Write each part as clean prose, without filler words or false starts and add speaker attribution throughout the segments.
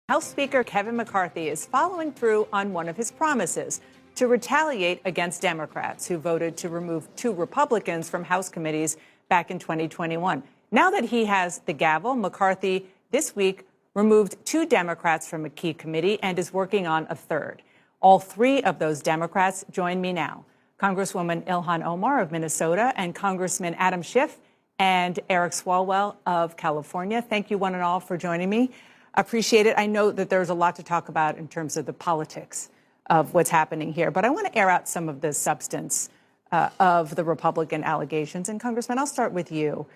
Speaker 1: House Speaker Kevin McCarthy is following through on one of his promises to retaliate against Democrats who voted to remove 2 Republicans from House committees back in 2021. Now that he has the gavel, McCarthy this week removed 2 Democrats from a key committee and is working on a 3rd. All 3 of those Democrats join me now. Congresswoman Ilhan Omar of Minnesota and Congressman Adam Schiff and Eric Swalwell of California. Thank you one and all for joining me. Appreciate it. I know that there's a lot to talk about in terms of the politics of what's happening here, but I want to air out some of the substance of the Republican allegations. And Congressman, I'll start with you.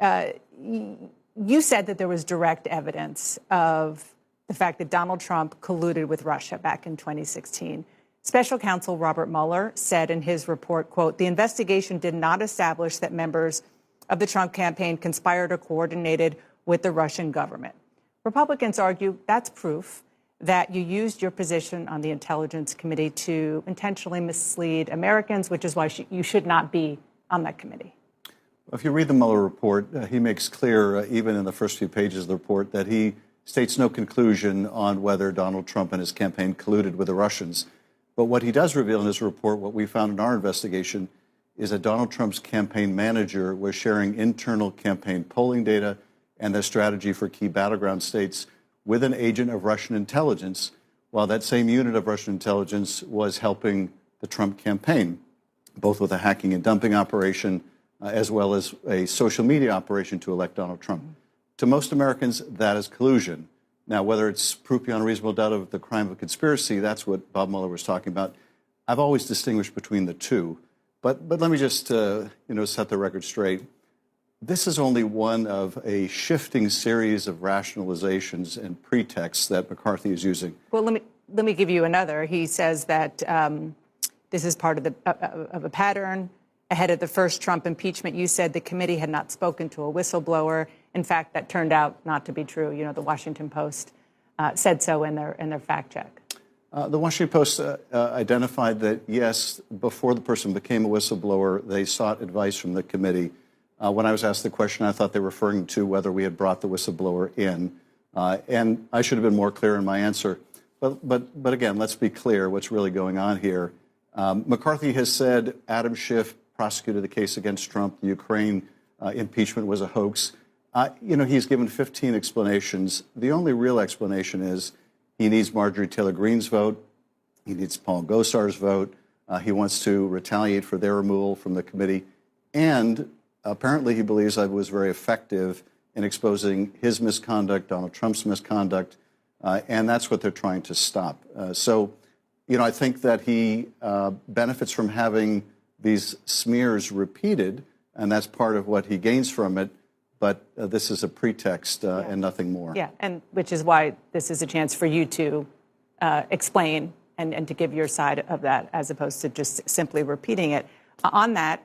Speaker 1: You said that there was direct evidence of the fact that Donald Trump colluded with Russia back in 2016. Special counsel Robert Mueller said in his report, quote, "The investigation did not establish that members of the Trump campaign conspired or coordinated with the Russian government." Republicans argue that's proof that you used your position on the Intelligence Committee to intentionally mislead Americans, which is why you should not be on that committee.
Speaker 2: If you read the Mueller report, he makes clear, even in the first few pages of the report, that he states no conclusion on whether Donald Trump and his campaign colluded with the Russians. But what he does reveal in his report, what we found in our investigation, is that Donald Trump's campaign manager was sharing internal campaign polling data and their strategy for key battleground states with an agent of Russian intelligence, while that same unit of Russian intelligence was helping the Trump campaign, both with a hacking and dumping operation, as well as a social media operation to elect Donald Trump. To most Americans, that is collusion. Now, whether it's proof beyond reasonable doubt of the crime of conspiracy, that's what Bob Mueller was talking about. I've always distinguished between the two. But let me just set the record straight. This is only one of a shifting series of rationalizations and pretexts that McCarthy is using.
Speaker 1: Well, let me give you another. He says that this is part of a pattern. Ahead of the first Trump impeachment, you said the committee had not spoken to a whistleblower. In fact, that turned out not to be true. You know, the Washington Post said so in their fact check.
Speaker 2: The Washington Post identified that, yes, before the person became a whistleblower, they sought advice from the committee. When I was asked the question, I thought they were referring to whether we had brought the whistleblower in. And I should have been more clear in my answer. But again, let's be clear what's really going on here. McCarthy has said Adam Schiff prosecuted the case against Trump. The Ukraine impeachment was a hoax. He's given 15 explanations. The only real explanation is he needs Marjorie Taylor Greene's vote. He needs Paul Gosar's vote. He wants to retaliate for their removal from the committee. And apparently he believes I was very effective in exposing his misconduct, Donald Trump's misconduct, and that's what they're trying to stop. I think that he benefits from having these smears repeated, and that's part of what he gains from it. But this is a pretext and nothing more.
Speaker 1: Yeah, and which is why this is a chance for you to explain and to give your side of that, as opposed to just simply repeating it. On that,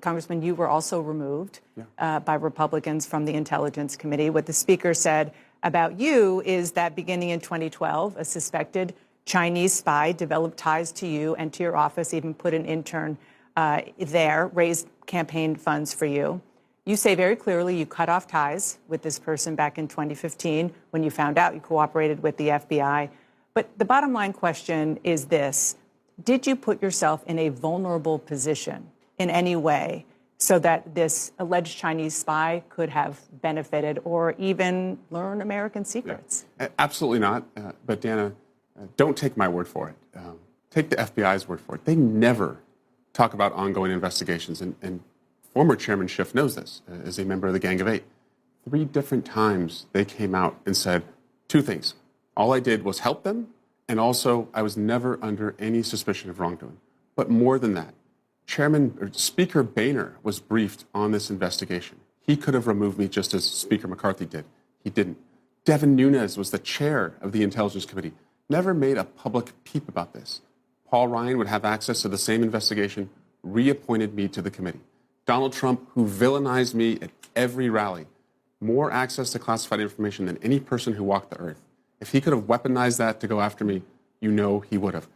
Speaker 1: Congressman, you were also removed by Republicans from the Intelligence Committee. What the Speaker said about you is that beginning in 2012, a suspected Chinese spy developed ties to you and to your office, even put an intern there, raised campaign funds for you. You say very clearly you cut off ties with this person back in 2015 when you found out you cooperated with the FBI. But the bottom line question is this. Did you put yourself in a vulnerable position in any way so that this alleged Chinese spy could have benefited or even learn American secrets?
Speaker 3: Yeah. Absolutely not. But Dana, don't take my word for it. Take the FBI's word for it. They never talk about ongoing investigations. And former Chairman Schiff knows this as a member of the Gang of Eight. 3 different times they came out and said 2 things. All I did was help them. And also, I was never under any suspicion of wrongdoing. But more than that, Speaker Boehner was briefed on this investigation. He could have removed me just as Speaker McCarthy did. He didn't. Devin Nunes was the chair of the Intelligence Committee. Never made a public peep about this. Paul Ryan would have access to the same investigation, reappointed me to the committee. Donald Trump, who villainized me at every rally, more access to classified information than any person who walked the earth. If he could have weaponized that to go after me, you know he would have.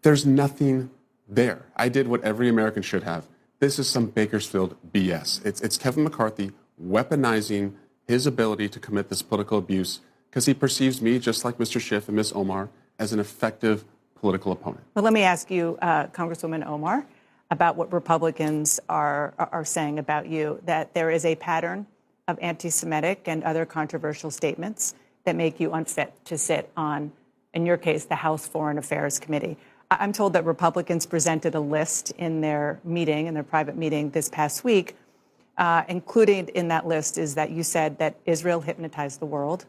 Speaker 3: There's nothing there. I did what every American should have. This is some Bakersfield BS. It's Kevin McCarthy weaponizing his ability to commit this political abuse, because he perceives me, just like Mr. Schiff and Ms. Omar, as an effective political opponent.
Speaker 1: Well, let me ask you, Congresswoman Omar, about what Republicans are saying about you, that there is a pattern of anti-Semitic and other controversial statements that make you unfit to sit on, in your case, the House Foreign Affairs Committee. I'm told that Republicans presented a list in their meeting, in their private meeting this past week. Included in that list is that you said that Israel hypnotized the world.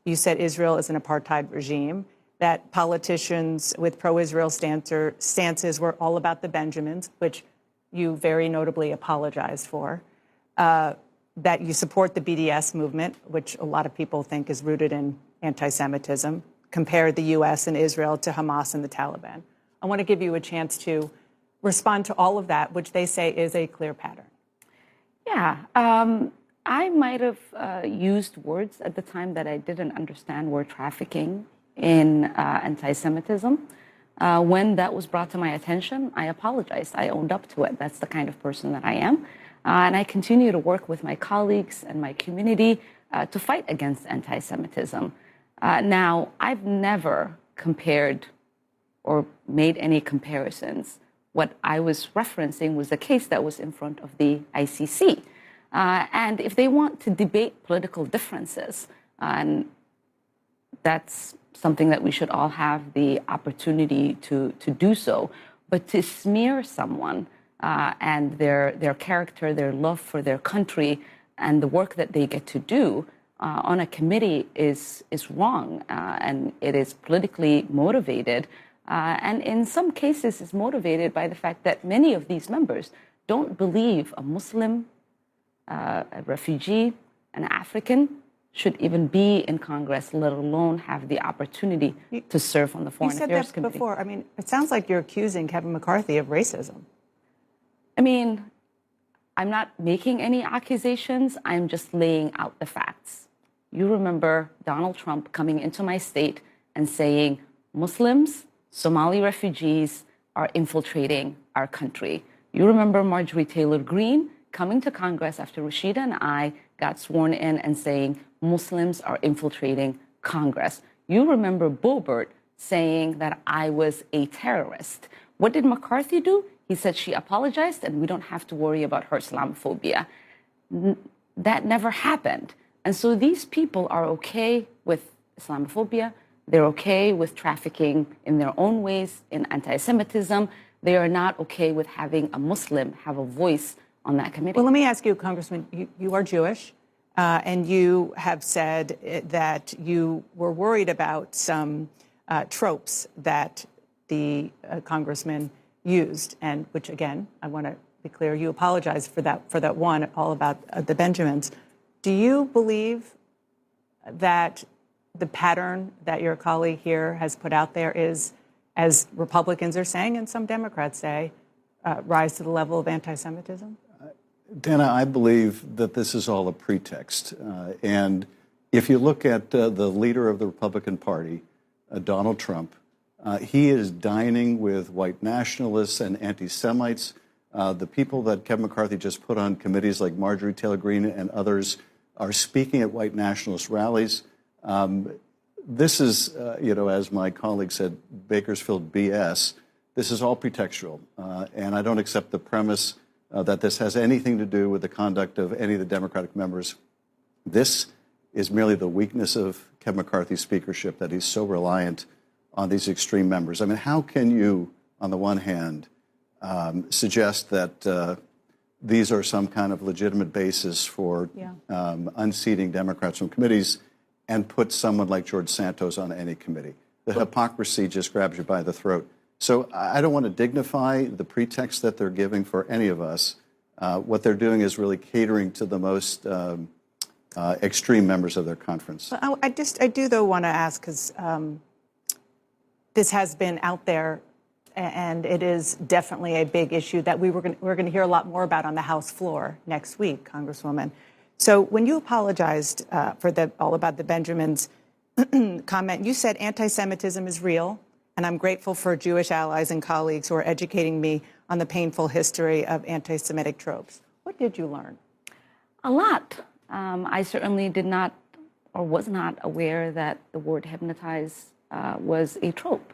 Speaker 1: You said Israel is an apartheid regime, that politicians with pro-Israel stances were all about the Benjamins, which you very notably apologized for, that you support the BDS movement, which a lot of people think is rooted in anti-Semitism, compared the U.S. and Israel to Hamas and the Taliban. I want to give you a chance to respond to all of that, which they say is a clear pattern.
Speaker 4: Yeah, I might have used words at the time that I didn't understand were trafficking in anti-Semitism. When that was brought to my attention, I apologized. I owned up to it. That's the kind of person that I am. And I continue to work with my colleagues and my community to fight against anti-Semitism. Now, I've never compared or made any comparisons. What I was referencing was a case that was in front of the ICC. And if they want to debate political differences, and that's something that we should all have the opportunity to do so, but to smear someone and their character, their love for their country, and the work that they get to do on a committee is wrong, and it is politically motivated. And in some cases is motivated by the fact that many of these members don't believe a Muslim, a refugee, an African should even be in Congress, let alone have the opportunity to serve on the Foreign Affairs Committee.
Speaker 1: You said that before. I mean, it sounds like you're accusing Kevin McCarthy of racism.
Speaker 4: I mean, I'm not making any accusations. I'm just laying out the facts. You remember Donald Trump coming into my state and saying Muslims, Somali refugees are infiltrating our country. You remember Marjorie Taylor Greene coming to Congress after Rashida and I got sworn in and saying Muslims are infiltrating Congress. You remember Boebert saying that I was a terrorist. What did McCarthy do? He said she apologized and we don't have to worry about her Islamophobia. That never happened. And so these people are okay with Islamophobia. They're okay with trafficking in their own ways in anti-Semitism. They are not okay with having a Muslim have a voice on that committee.
Speaker 1: Well, let me ask you, Congressman, you are Jewish, and you have said that you were worried about some tropes that the congressman used, and which, again, I want to be clear, you apologize for that one, all about the Benjamins. Do you believe that the pattern that your colleague here has put out there is, as Republicans are saying and some Democrats say, rise to the level of anti-Semitism?
Speaker 2: Dana, I believe that this is all a pretext. And if you look at the leader of the Republican Party, Donald Trump, he is dining with white nationalists and anti-Semites. The people that Kevin McCarthy just put on committees like Marjorie Taylor Greene and others are speaking at white nationalist rallies. This is, as my colleague said, Bakersfield BS. This is all pretextual. And I don't accept the premise that this has anything to do with the conduct of any of the Democratic members. This is merely the weakness of Kevin McCarthy's speakership, that he's so reliant on these extreme members. I mean, how can you, on the one hand, suggest that these are some kind of legitimate basis for unseating Democrats from committees and put someone like George Santos on any committee? The hypocrisy just grabs you by the throat. So I don't want to dignify the pretext that they're giving for any of us. What they're doing is really catering to the most extreme members of their conference.
Speaker 1: Well, I do, though, want to ask, because this has been out there, and it is definitely a big issue that we're going to hear a lot more about on the House floor next week, Congresswoman. So when you apologized for the all about the Benjamins comment, you said anti-Semitism is real, and I'm grateful for Jewish allies and colleagues who are educating me on the painful history of anti-Semitic tropes. What did you learn?
Speaker 4: A lot. I certainly did not or was not aware that the word hypnotize was a trope.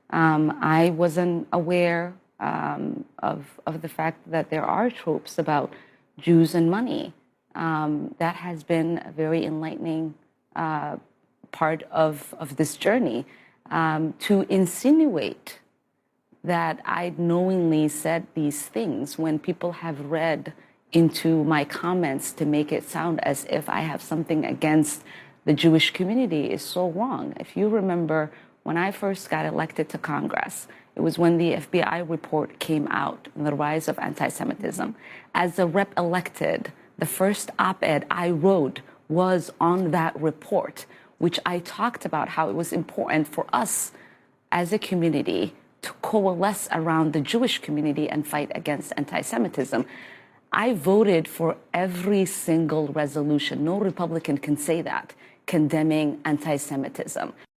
Speaker 4: I wasn't aware of the fact that there are tropes about Jews and money. That has been a very enlightening part of this journey. To insinuate that I knowingly said these things when people have read into my comments to make it sound as if I have something against the Jewish community is so wrong. If you remember, when I first got elected to Congress, it was when the FBI report came out on the rise of anti-Semitism. As a rep elected, the first op-ed I wrote was on that report, which I talked about how it was important for us as a community to coalesce around the Jewish community and fight against anti-Semitism. I voted for every single resolution, no Republican can say that, condemning anti-Semitism.